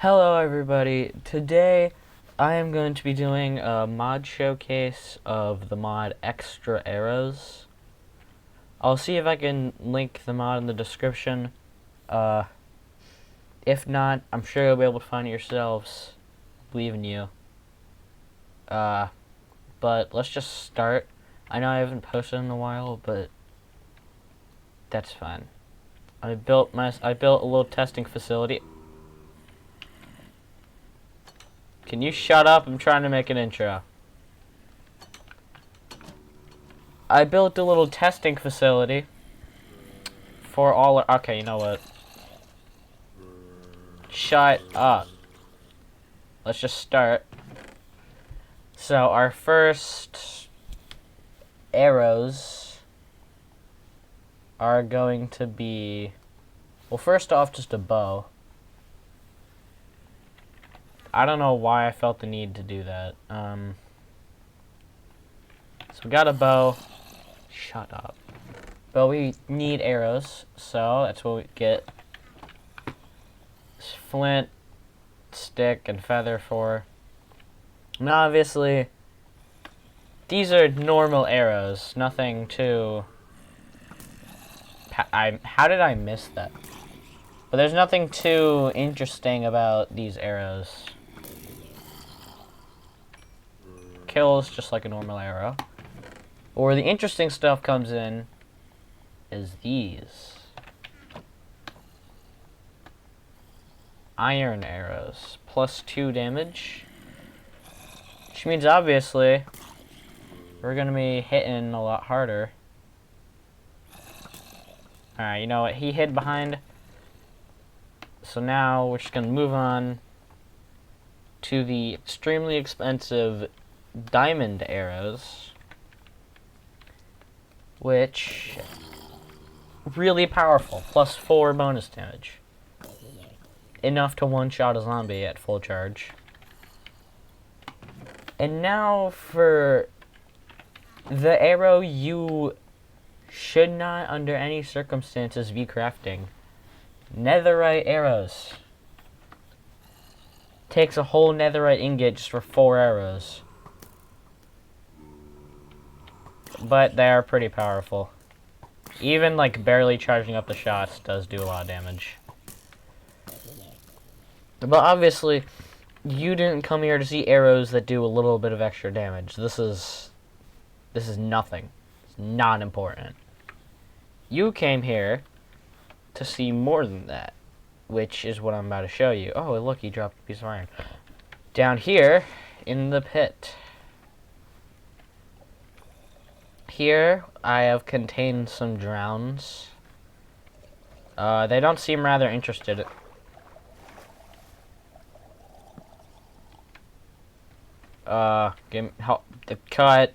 Hello everybody, today I am going to be doing a mod showcase of the mod Xtra Arrows. I'll see if I can link the mod in the description. If not, I'm sure you'll be able to find it yourselves. I believe in you. But let's just start. I know I haven't posted in a while, but that's fine. I built a little testing facility. Can you shut up? I'm trying to make an intro. I built a little testing facility for all. Okay, you know what? Shut up. Let's just start. So, our first arrows are going to be. Well, first off, just a bow. I don't know why I felt the need to do that. So we got a bow. Shut up. But we need arrows, so that's what we get. Flint, stick, and feather for. Now, obviously, these are normal arrows. Nothing too. How did I miss that? But there's nothing too interesting about these arrows. Kills just like a normal arrow. But where the interesting stuff comes in is these. Iron arrows. +2 damage. Which means obviously we're going to be hitting a lot harder. Alright, you know what? He hid behind. So now we're just going to move on to the extremely expensive diamond arrows, which really powerful, +4 bonus damage, enough to one-shot a zombie at full charge. And now for the arrow you should not under any circumstances be crafting. Netherite arrows. Takes a whole netherite ingot just for 4 arrows. But they are pretty powerful. Even like barely charging up the shots does do a lot of damage. But obviously, you didn't come here to see arrows that do a little bit of extra damage. This is nothing. It's not important. You came here to see more than that, which is what I'm about to show you. Oh, look, he dropped a piece of iron. Down here in the pit. Here, I have contained some drowns. They don't seem rather interested. Give me help. Cut.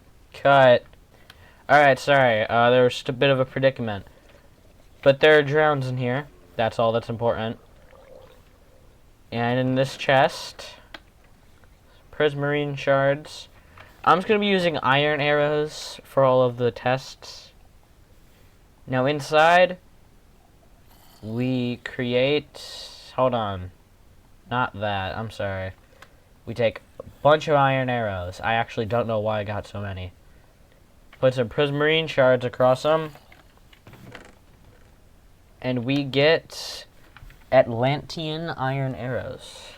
Alright, sorry. There was just a bit of a predicament. But there are drowns in here. That's all that's important. And in this chest, prismarine shards. I'm just going to be using iron arrows for all of the tests. Now inside, we create... Hold on. Not that. I'm sorry. We take a bunch of iron arrows. I actually don't know why I got so many. Put some prismarine shards across them. And we get Atlantean iron arrows.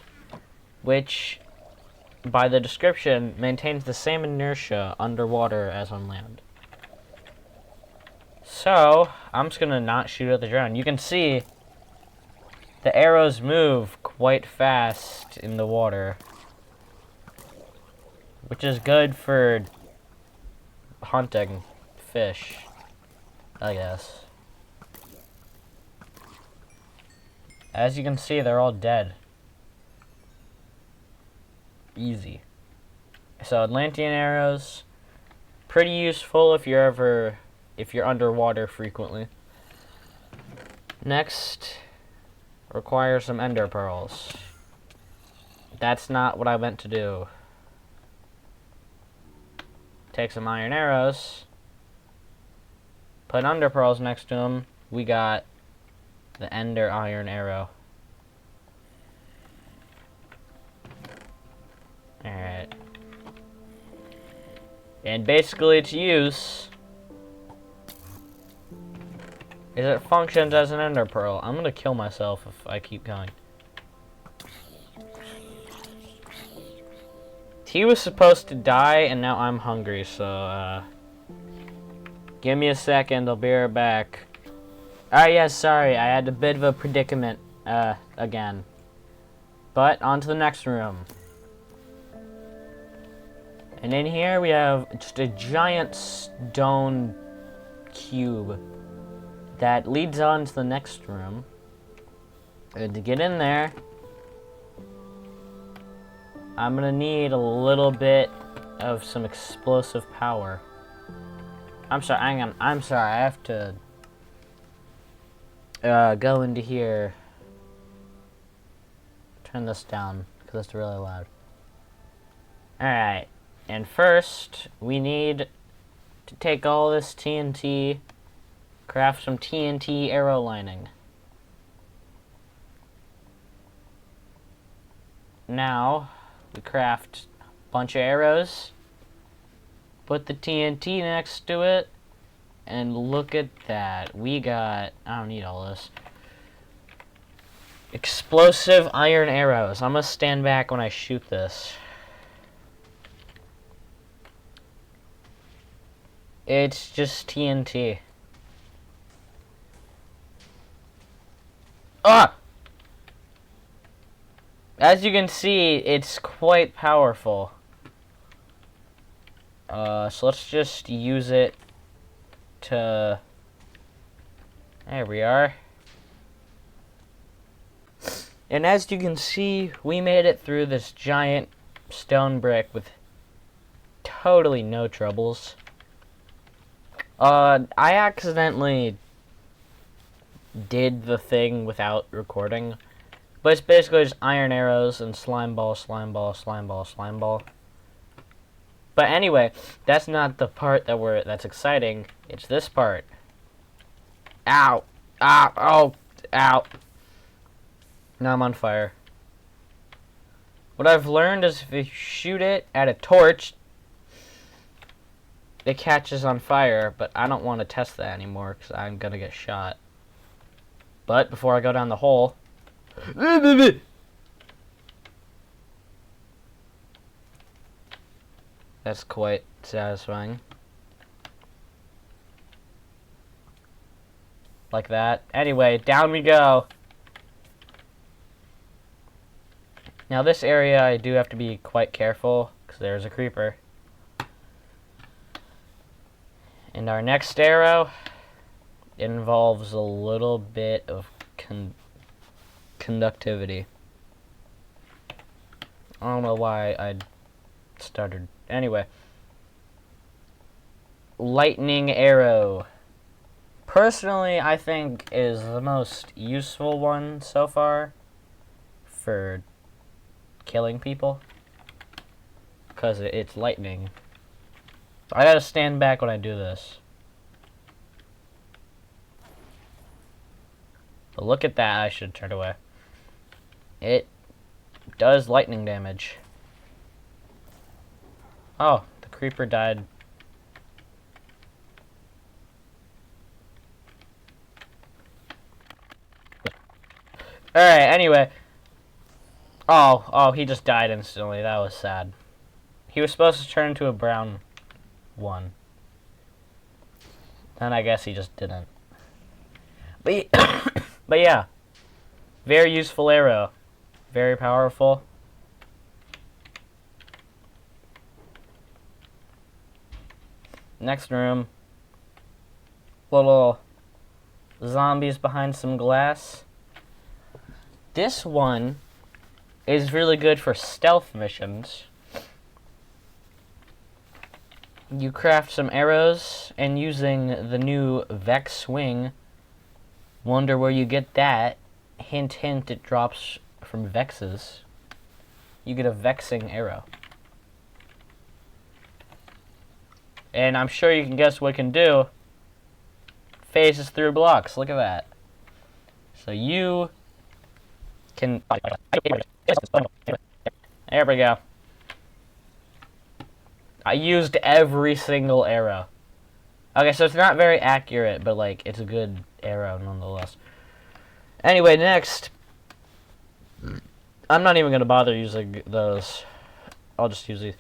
Which, by the description, maintains the same inertia underwater as on land. So, I'm just going to not shoot at the drown. You can see the arrows move quite fast in the water, which is good for hunting fish, I guess. As you can see, they're all dead. Easy. So Atlantean arrows, pretty useful if you're underwater frequently. Next, require some ender pearls. That's not what I meant to do. Take some iron arrows, put ender pearls next to them. We got the ender iron arrow. Alright. And basically its use is it functions as an ender pearl. I'm gonna kill myself if I keep going. He was supposed to die, and now I'm hungry, so, give me a second, I'll be right back. Alright, yeah, sorry, I had a bit of a predicament, again. But, on to the next room. And in here, we have just a giant stone cube that leads on to the next room. And to get in there, I'm gonna need a little bit of some explosive power. I'm sorry, hang on. I'm sorry, I have to go into here. Turn this down, because it's really loud. Alright, and first, we need to take all this TNT, craft some TNT arrow lining. Now, we craft a bunch of arrows, put the TNT next to it, and look at that. We got, I don't need all this, explosive iron arrows. I'm gonna stand back when I shoot this. It's just TNT. Ah! As you can see, it's quite powerful. So let's just use it to... There we are. And as you can see, we made it through this giant stone brick with totally no troubles. I accidentally did the thing without recording. But it's basically just iron arrows and slime ball, slime ball, slime ball, slime ball. But anyway, that's not the part that's exciting. It's this part. Ow! Ow! Oh! Ow! Now I'm on fire. What I've learned is if you shoot it at a torch, it catches on fire, but I don't want to test that anymore because I'm gonna get shot. But before I go down the hole... That's quite satisfying. Like that. Anyway, down we go. Now this area I do have to be quite careful because there's a creeper. And our next arrow involves a little bit of conductivity. I don't know why I started. Anyway. Lightning arrow. Personally, I think is the most useful one so far for killing people. Because it's lightning. I gotta stand back when I do this. But look at that, I should turn away. It does lightning damage. Oh, the creeper died. Alright, anyway. Oh, he just died instantly. That was sad. He was supposed to turn into a brown one. And I guess he just didn't. But but yeah. Very useful arrow. Very powerful. Next room. Little zombies behind some glass. This one is really good for stealth missions. You craft some arrows, and using the new Vex wing, wonder where you get that. Hint, hint, it drops from Vexes. You get a vexing arrow. And I'm sure you can guess what it can do. Phases through blocks. Look at that. So you can... There we go. I used every single arrow. Okay, so it's not very accurate, but, like, it's a good arrow nonetheless. Anyway, next. I'm not even going to bother using those. I'll just use these.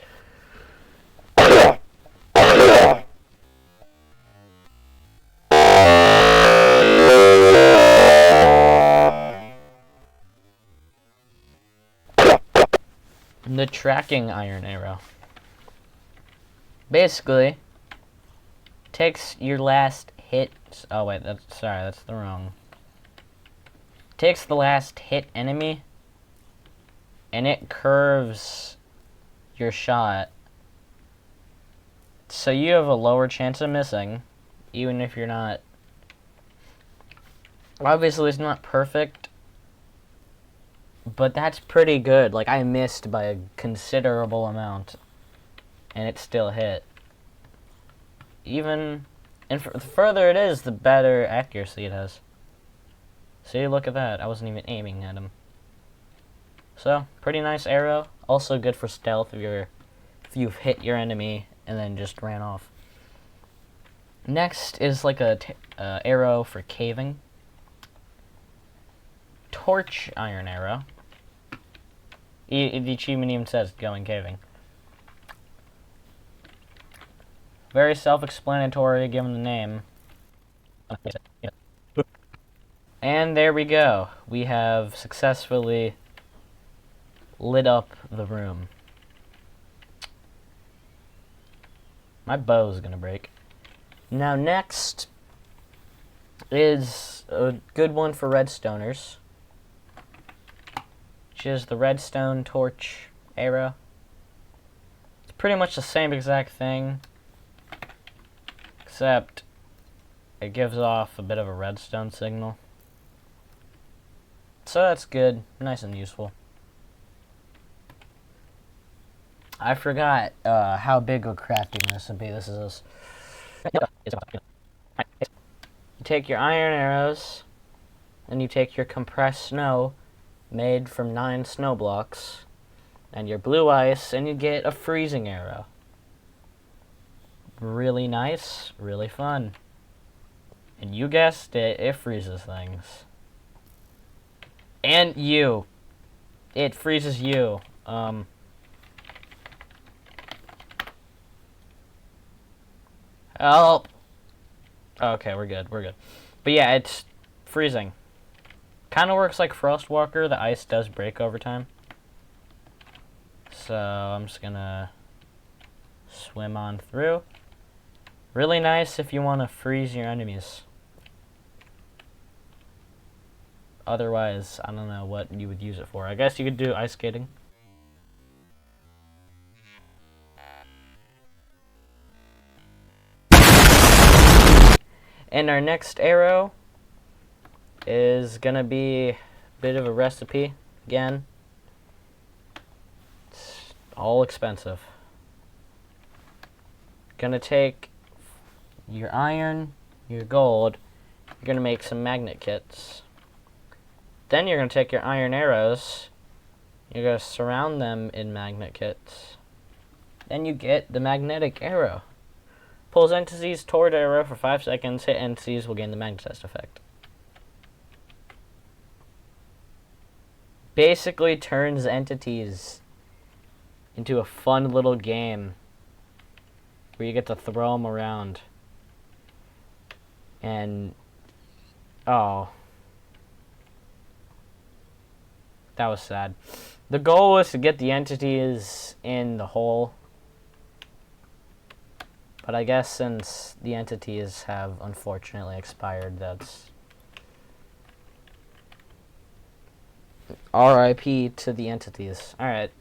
The tracking iron arrow. Basically, takes your last hit. Oh wait, that's the wrong. Takes the last hit enemy, and it curves your shot, so you have a lower chance of missing, even if you're not. Obviously, it's not perfect, but that's pretty good. Like, I missed by a considerable amount, and it still hit. And the further it is, the better accuracy it has. See, look at that. I wasn't even aiming at him. So, pretty nice arrow. Also good for stealth if you've hit your enemy and then just ran off. Next is like a arrow for caving. Torch iron arrow. The achievement even says going caving. Very self-explanatory given the name. And there we go. We have successfully lit up the room. My bow's gonna break. Now next is a good one for redstoners, which is the redstone torch arrow. It's pretty much the same exact thing, except it gives off a bit of a redstone signal. So that's good, nice and useful. I forgot how big of crafting this would be. This is you take your iron arrows, and you take your compressed snow made from 9 snow blocks, and your blue ice, and you get a freezing arrow. Really nice, really fun. And you guessed it, it freezes things. And you. It freezes you. Help. Okay, we're good, we're good. But yeah, it's freezing. Kind of works like Frostwalker, the ice does break over time. So, I'm just gonna swim on through. Really nice if you want to freeze your enemies. Otherwise, I don't know what you would use it for. I guess you could do ice skating. And our next arrow is gonna be a bit of a recipe again. It's all expensive. Gonna take your iron, your gold, you're gonna make some magnet kits. Then you're gonna take your iron arrows, you're gonna surround them in magnet kits. Then you get the magnetic arrow. Pulls entities toward arrow for 5 seconds, hit entities will gain the magnetized effect. Basically turns entities into a fun little game where you get to throw them around. And, oh. That was sad. The goal was to get the entities in the hole. But I guess since the entities have unfortunately expired, that's RIP to the entities. Alright.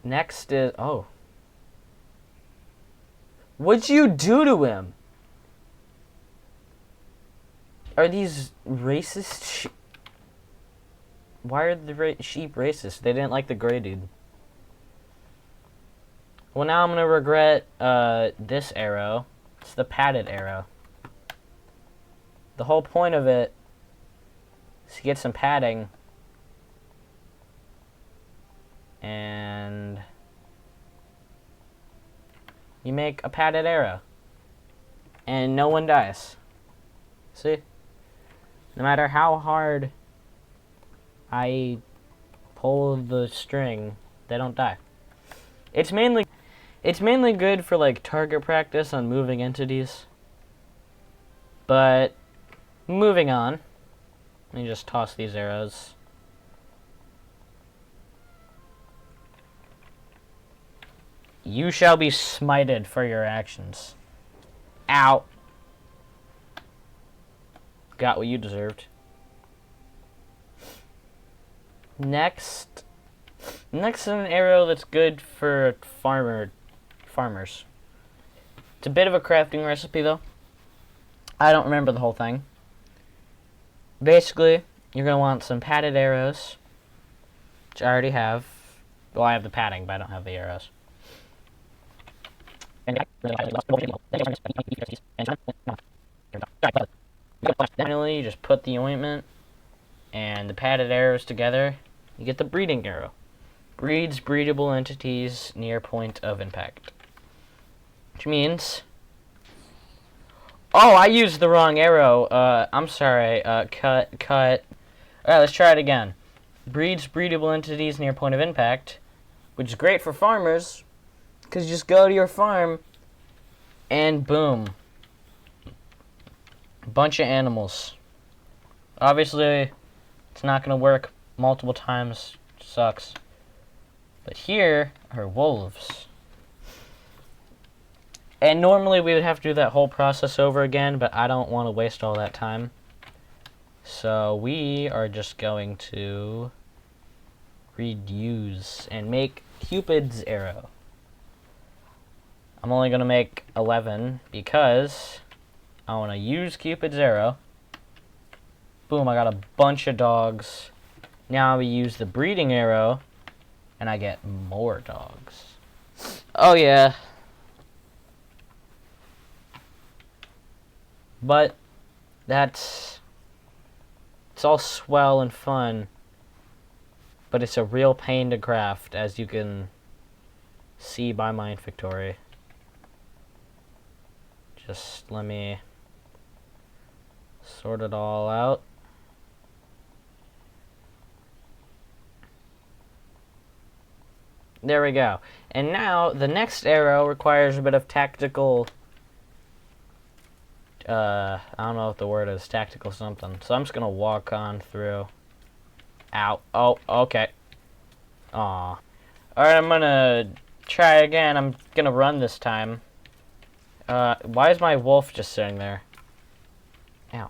Next is... oh. What'd you do to him? Are these racist why are the sheep racist? They didn't like the gray dude. Well, now I'm gonna regret this arrow. It's the padded arrow. The whole point of it is to get some padding. And you make a padded arrow. And no one dies. See? No matter how hard I pull the string, they don't die. It's mainly good for like target practice on moving entities. But moving on. Let me just toss these arrows. You shall be smited for your actions. Ow. Got what you deserved. Next is an arrow that's good for farmers. It's a bit of a crafting recipe though. I don't remember the whole thing. Basically, you're going to want some padded arrows, which I already have. Well, I have the padding, but I don't have the arrows. Finally, you just put the ointment and the padded arrows together. You get the breeding arrow. Breeds breedable entities near point of impact. Which means... Oh, I used the wrong arrow. I'm sorry. Cut. Alright, let's try it again. Breeds breedable entities near point of impact, which is great for farmers, because you just go to your farm, and boom. Bunch of animals. Obviously, it's not going to work multiple times. Sucks. But here are wolves. And normally we would have to do that whole process over again, but I don't want to waste all that time. So we are just going to reduce and make Cupid's arrow. I'm only going to make 11 because I want to use Cupid's arrow. Boom, I got a bunch of dogs. Now we use the breeding arrow and I get more dogs. Oh yeah. But it's all swell and fun, but it's a real pain to craft, as you can see by my inventory. Just let me sort it all out. There we go. And now the next arrow requires a bit of tactical I don't know what the word is, tactical something. So I'm just gonna walk on through. Ow. Oh, okay. Aw. Alright, I'm gonna try again. I'm gonna run this time. Why is my wolf just sitting there? Ow.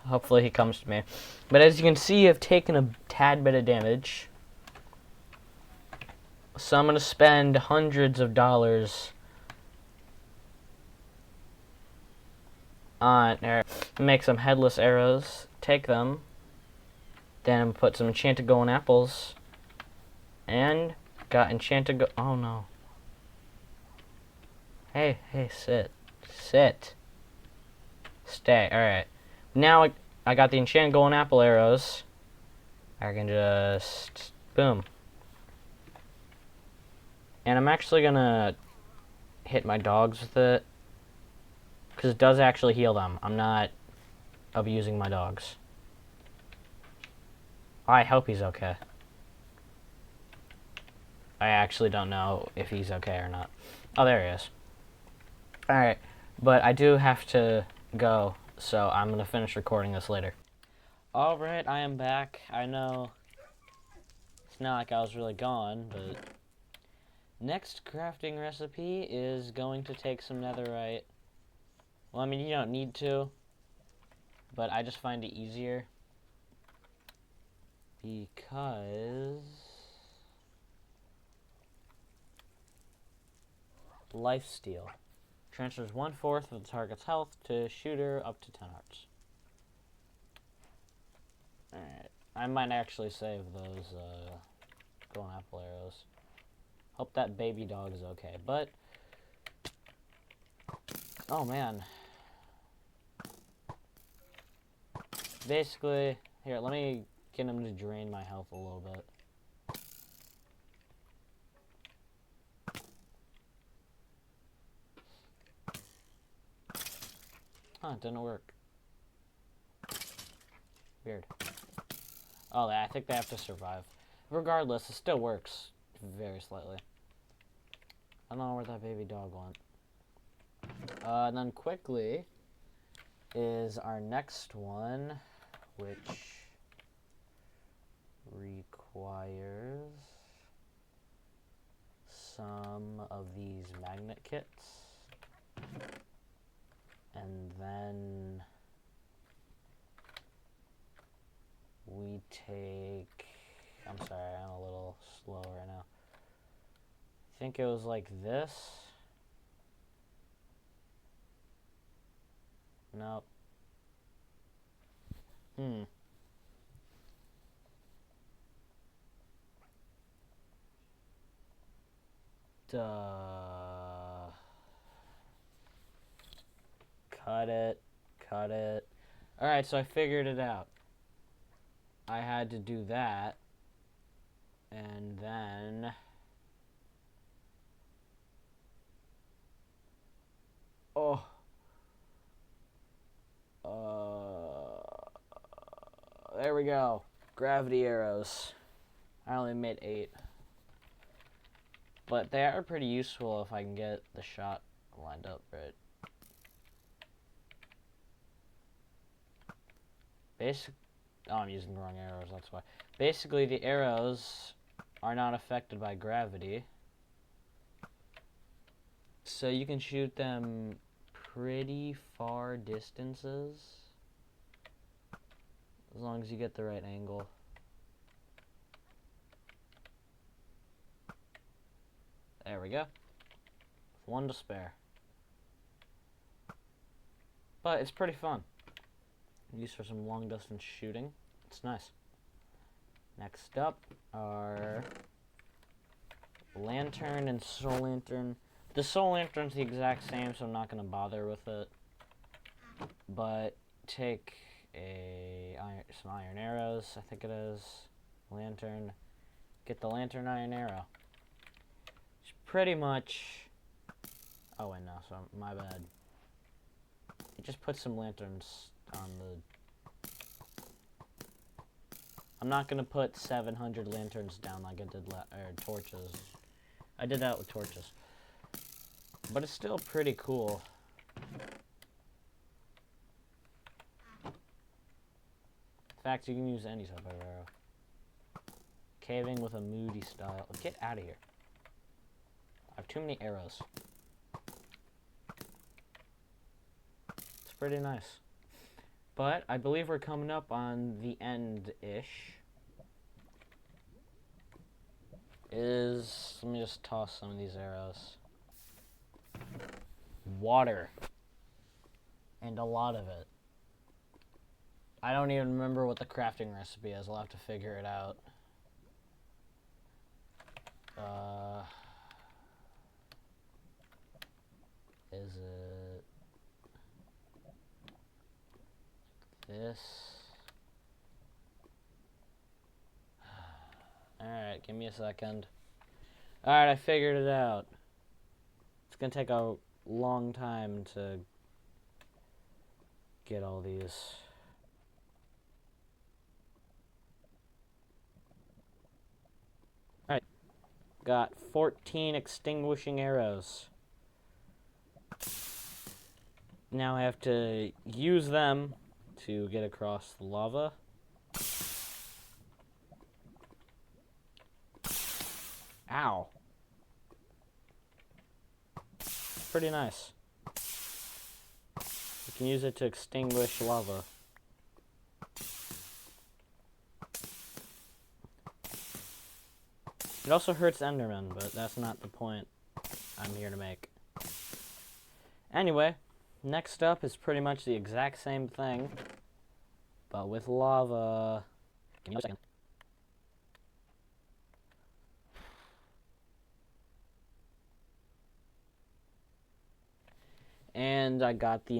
Hopefully he comes to me. But as you can see, I've taken a tad bit of damage. So I'm gonna spend hundreds of dollars on make some headless arrows, take them, then put some enchanted golden apples, and got enchanted oh no. Hey, sit. Stay, alright. Now I got the enchanted golden apple arrows. I can just, boom. And I'm actually gonna hit my dogs with it, because it does actually heal them. I'm not abusing my dogs. I hope he's okay. I actually don't know if he's okay or not. Oh, there he is. Alright, but I do have to go, so I'm going to finish recording this later. Alright, I am back. I know it's not like I was really gone, but next crafting recipe is going to take some netherite. Well, I mean, you don't need to, but I just find it easier because lifesteal transfers 1/4 of the target's health to shooter up to 10 hearts. Alright, I might actually save those golden apple arrows. Hope that baby dog is okay, but oh man. Basically, here, let me get him to drain my health a little bit. Huh, it didn't work. Weird. Oh, I think they have to survive. Regardless, it still works very slightly. I don't know where that baby dog went. And then quickly is our next one, which requires some of these magnet kits. And then we take... I'm sorry, I'm a little slow right now. I think it was like this. Nope. Duh. Cut it. Cut it. Alright, so I figured it out. I had to do that. And then... Oh. There we go. Gravity arrows. I only made 8. But they are pretty useful if I can get the shot lined up right. Oh, I'm using the wrong arrows, that's why. Basically, the arrows are not affected by gravity. So you can shoot them pretty far distances. As long as you get the right angle. There we go. 1 to spare. But it's pretty fun. Used for some long distance shooting. It's nice. Next up are lantern and soul lantern. The soul lantern's the exact same, so I'm not going to bother with it. But take some iron arrows, I think it is. Lantern. Get the lantern iron arrow. It's pretty much... Oh wait, no, so my bad. It just puts some lanterns on the... I'm not gonna put 700 lanterns down like I did or torches. I did that with torches. But it's still pretty cool. In fact, you can use any type of arrow. Caving with a moody style. Get out of here. I have too many arrows. It's pretty nice. But I believe we're coming up on the end-ish. Let me just toss some of these arrows. Water. And a lot of it. I don't even remember what the crafting recipe is. I'll have to figure it out. Is it like this? Alright, give me a second. Alright, I figured it out. It's gonna take a long time to get all these. Alright. Got 14 extinguishing arrows. Now I have to use them to get across the lava. Ow. Pretty nice. You can use it to extinguish lava. It also hurts Endermen, but that's not the point I'm here to make. Anyway, next up is pretty much the exact same thing, but with lava. Give me a second. And I got the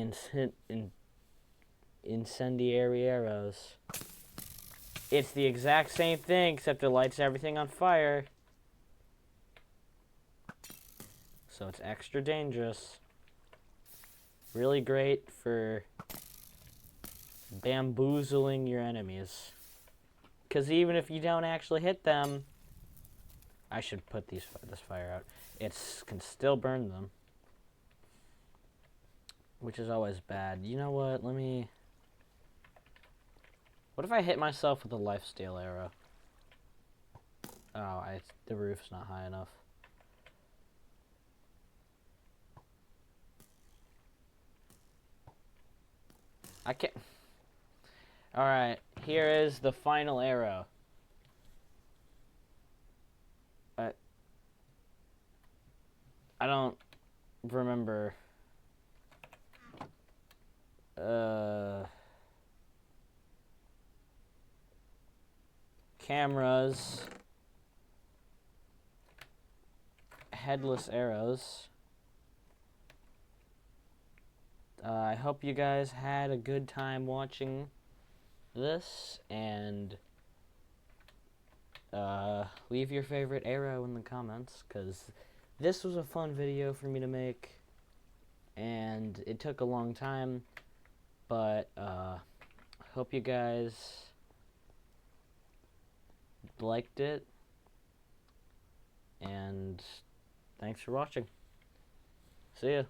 incendiary arrows. It's the exact same thing, except it lights everything on fire. So it's extra dangerous. Really great for bamboozling your enemies. Because even if you don't actually hit them, I should put this fire out. It can still burn them, which is always bad. You know what? What if I hit myself with a lifesteal arrow? Oh, the roof's not high enough. I can't. Alright, here is the final arrow. I don't remember. Cameras. Headless arrows. I hope you guys had a good time watching this, and leave your favorite arrow in the comments, because this was a fun video for me to make, and it took a long time, but hope you guys liked it, and thanks for watching. See ya.